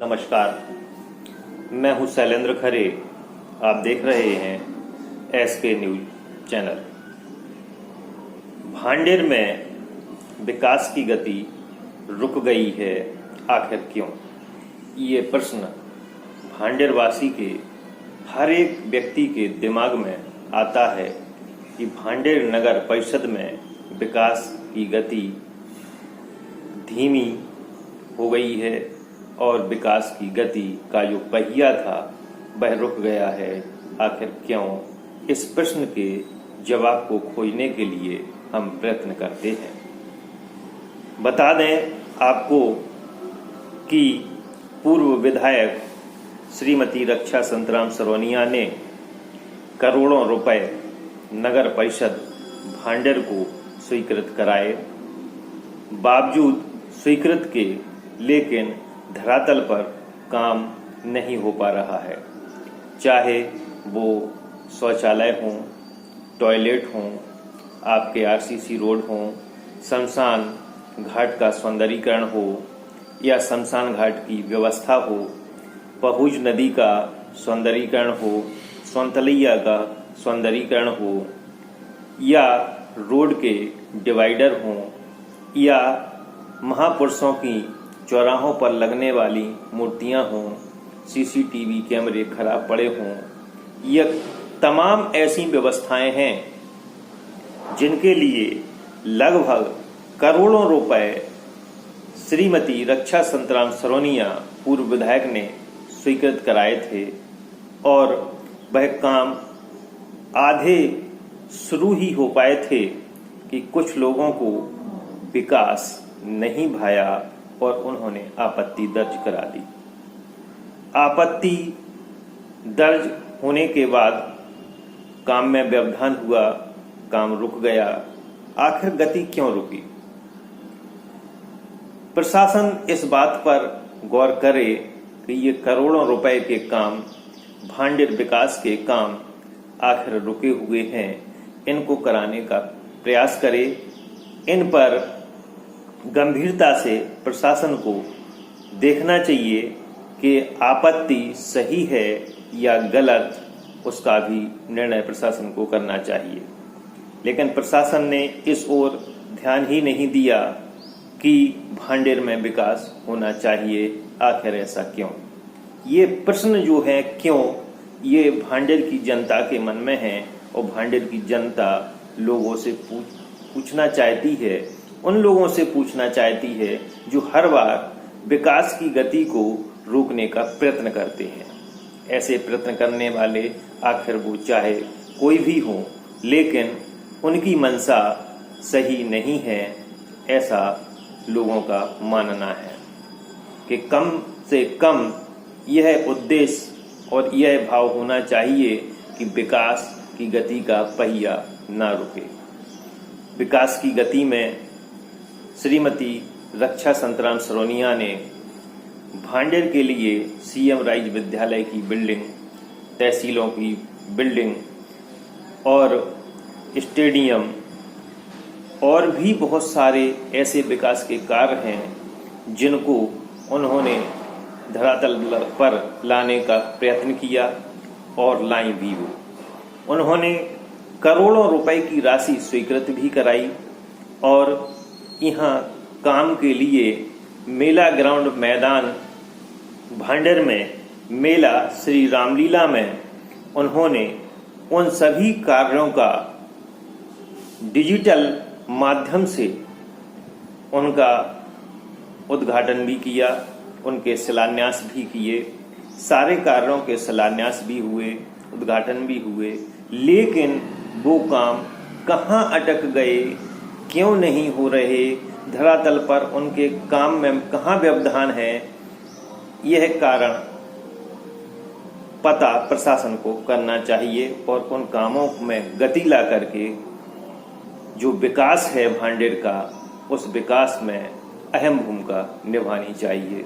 नमस्कार, मैं हूं शैलेंद्र खरे। आप देख रहे हैं एसके न्यूज चैनल। भांडेर में विकास की गति रुक गई है, आखिर क्यों? ये प्रश्न भांडेर वासी के हर एक व्यक्ति के दिमाग में आता है कि भांडेर नगर परिषद में विकास की गति धीमी हो गई है और विकास की गति का जो पहिया था वह रुक गया है, आखिर क्यों? इस प्रश्न के जवाब को खोजने के लिए हम प्रयत्न करते हैं। बता दें आपको कि पूर्व विधायक श्रीमती रक्षा संतराम सरोनिया ने करोड़ों रुपए नगर परिषद भांडेर को स्वीकृत कराए। बावजूद स्वीकृत के लेकिन धरातल पर काम नहीं हो पा रहा है, चाहे वो शौचालय हों, टॉयलेट हों, आपके आरसीसी रोड हों, शमशान घाट का सौंदर्यीकरण हो या शमशान घाट की व्यवस्था हो, पहुज नदी का सौंदर्यीकरण हो, सौंतलैया का सौंदर्यीकरण हो या रोड के डिवाइडर हों या महापुरुषों की चौराहों पर लगने वाली मूर्तियां हों, सीसीटीवी कैमरे खराब पड़े हों, यह तमाम ऐसी व्यवस्थाएं हैं जिनके लिए लगभग करोड़ों रुपए श्रीमती रक्षा संतराम सरोनिया पूर्व विधायक ने स्वीकृत कराए थे और वह काम आधे शुरू ही हो पाए थे कि कुछ लोगों को विकास नहीं भाया और उन्होंने आपत्ति दर्ज करा दी। आपत्ति दर्ज होने के बाद काम में व्यवधान हुआ, काम रुक गया। आखिर गति क्यों रुकी? प्रशासन इस बात पर गौर करे कि ये करोड़ों रुपए के काम, भांडेर विकास के काम आखिर रुके हुए हैं, इनको कराने का प्रयास करे। इन पर गंभीरता से प्रशासन को देखना चाहिए कि आपत्ति सही है या गलत, उसका भी निर्णय प्रशासन को करना चाहिए। लेकिन प्रशासन ने इस ओर ध्यान ही नहीं दिया कि भांडेर में विकास होना चाहिए। आखिर ऐसा क्यों? ये प्रश्न जो है क्यों, ये भांडेर की जनता के मन में है और भांडेर की जनता लोगों से पूछना चाहती है, उन लोगों से पूछना चाहती है जो हर बार विकास की गति को रोकने का प्रयत्न करते हैं। ऐसे प्रयत्न करने वाले आखिर वो चाहे कोई भी हो, लेकिन उनकी मंशा सही नहीं है, ऐसा लोगों का मानना है कि कम से कम यह उद्देश्य और यह भाव होना चाहिए कि विकास की गति का पहिया ना रुके। विकास की गति में श्रीमती रक्षा संतराम सरोनिया ने भांडेर के लिए सीएम राइज विद्यालय की बिल्डिंग, तहसीलों की बिल्डिंग और स्टेडियम और भी बहुत सारे ऐसे विकास के कार्य हैं जिनको उन्होंने धरातल पर लाने का प्रयत्न किया और लाई भी वो। उन्होंने करोड़ों रुपए की राशि स्वीकृत भी कराई और यहाँ काम के लिए मेला ग्राउंड मैदान भांडेर में मेला श्री रामलीला में उन्होंने उन सभी कार्यों का डिजिटल माध्यम से उनका उद्घाटन भी किया, उनके शिलान्यास भी किए। सारे कार्यों के शिलान्यास भी हुए, उद्घाटन भी हुए, लेकिन वो काम कहाँ अटक गए, क्यों नहीं हो रहे, धरातल पर उनके काम में कहाँ व्यवधान है, यह कारण पता प्रशासन को करना चाहिए और उन कामों में गति ला करके जो विकास है भांडेर का, उस विकास में अहम भूमिका निभानी चाहिए।